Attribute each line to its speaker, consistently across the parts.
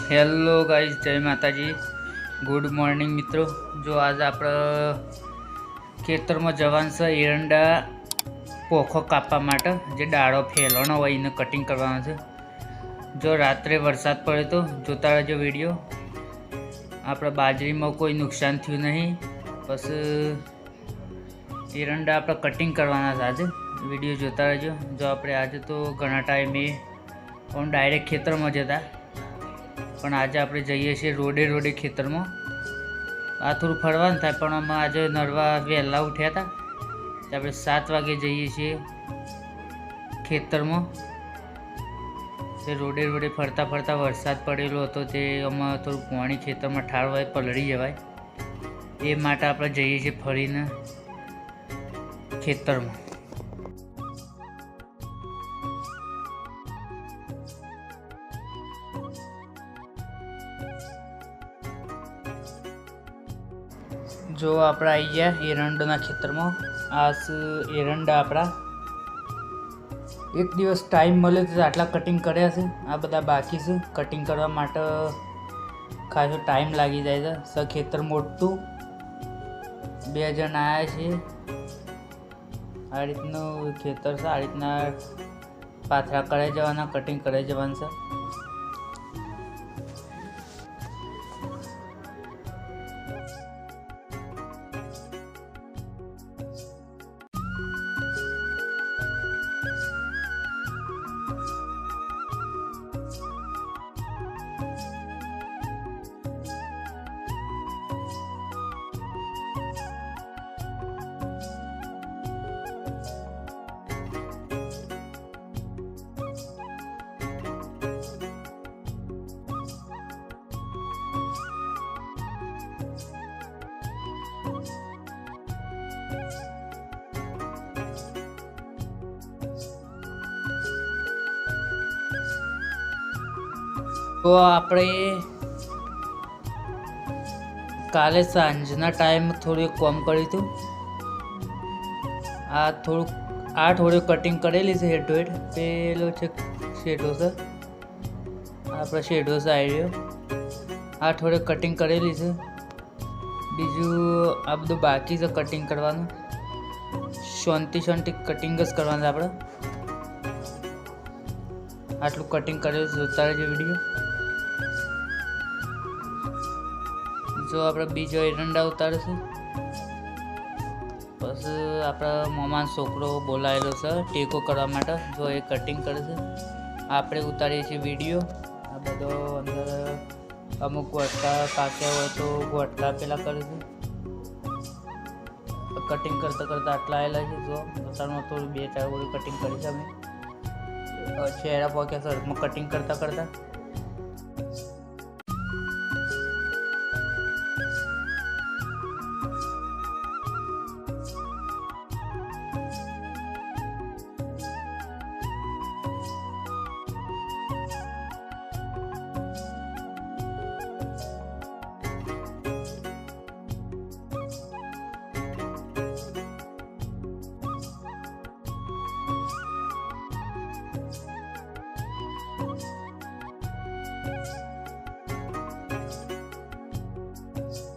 Speaker 1: Hello guys, જય માતાજી, good morning મિત્રો। જો આજે આપણે ખેતરમાં જવાનું છે એરંડા પોખો કાપવા માટે। જે ડાળો ફેલવાનો હોય એને કટિંગ કરવાનો છે। જો રાત્રે વરસાદ પડે તો જોતા રહેજો વિડીયો। આપણે બાજરીમાં કોઈ નુકસાન થયું નહીં। બસ એરંડા આપણે કટિંગ કરવાના છે આજે, વિડીયો જોતા રહેજો। જો આપણે આજે તો ઘણા ટાઈમે ડાયરેક્ટ ખેતરમાં જતા, પણ આજે આપણે જઈએ છીએ રોડે ખેતરમાં। આ થોડું ફરવાનું થાય, પણ અમે આજે નરવા વહેલા ઉઠ્યા હતા, આપણે 7 વાગે જઈએ છીએ ખેતરમાં। તે રોડે ફરતા વરસાદ પડેલો હતો, તે અમે થોડું પાણી ખેતરમાં ઠાર હોય પલળી જવાય, એ માટે આપણે જઈએ છીએ ફરીને ખેતરમાં। जो अपना आई गया एरंडोना खेतर में। आज एरंडा अपना एक दिवस टाइम मळे तो आटला कटिंग कर्या छे। आ बधा बाकी छे कटिंग करवा माटे, खासो टाइम लागी जाय छे। स खेतर मोटुं, 2 जण आया छे। आ रीतनुं खेतर छे, आ रीतना पाथरा कराई जवाना, कटिंग कराई जवानुं छे। तो આપણે કાલે સાંજના ટાઈમ થોડું કોમ કર્યું હતું। આ થોડું કટિંગ કરેલી છે હેડ ટુ હેડ। પેલો છે શેડો છે, આપણે શેડો છે આવ્યો। આ થોડું કટિંગ કરેલી છે, બીજું આ બધું બાકી છે કટિંગ કરવાનું। શાંતિ કટિંગ જ કરવાનું છે આપણે। આટલું કટિંગ કરેલું જોતા રહેજો વિડીયો। जो आप बीजो एरंडा उतारे छे, बस आपड़ा मामा छोकरो बोलायेलो छे टेको करवा माटे। जो ए कटिंग करे छे, आपणे उतारीए छीए विडियो। आ बधो अंदर अमुक गोटका पाक्या होय तो गोटका पेला करे छे। कटिंग करता आटला आयेला छे। जो અત્યારમાં થોડું 2-4 ગોળી कटिंग કરી છે અમે। ચહેરા પાક્યા છે कटिंग करता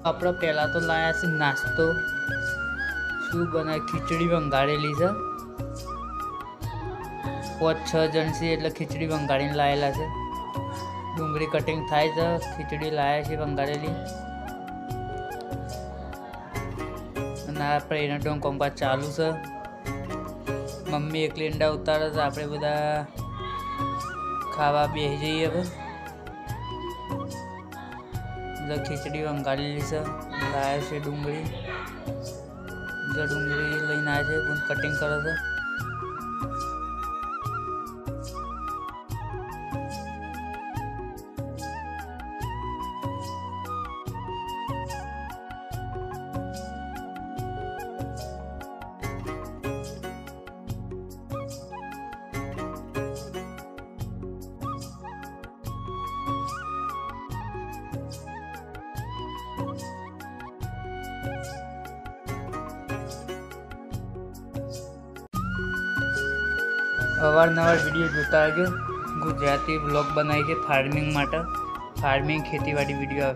Speaker 1: આપણે પહેલા તો લાયા છે નાસ્તો। શું બનાવે? ખીચડી વંગાળેલી છે। 5-6 જણ છે એટલે ખીચડી વંગાળીને લાયેલા છે। ડુંગળી કટિંગ થાય છે, ખીચડી લાયા છે વંગાળેલી। અને આપણે એરંડો કોમકાજ ચાલુ છે। મમ્મી એકલી ઈંડા ઉતારે છે, આપણે બધા ખાવા બેસી જઈએ હવે। खीचड़ी वंगाळेली છે, लाया છે डूंगरी। जो डूंगरी लईने आया है कटिंग करे छे। અવારનવાર વિડીયો જોતા રહેજો। ગુજરાતી બ્લોગ બનાવી છે ફાર્મિંગ માટે। ફાર્મિંગ ખેતીવાડી વિડીયો આવશે.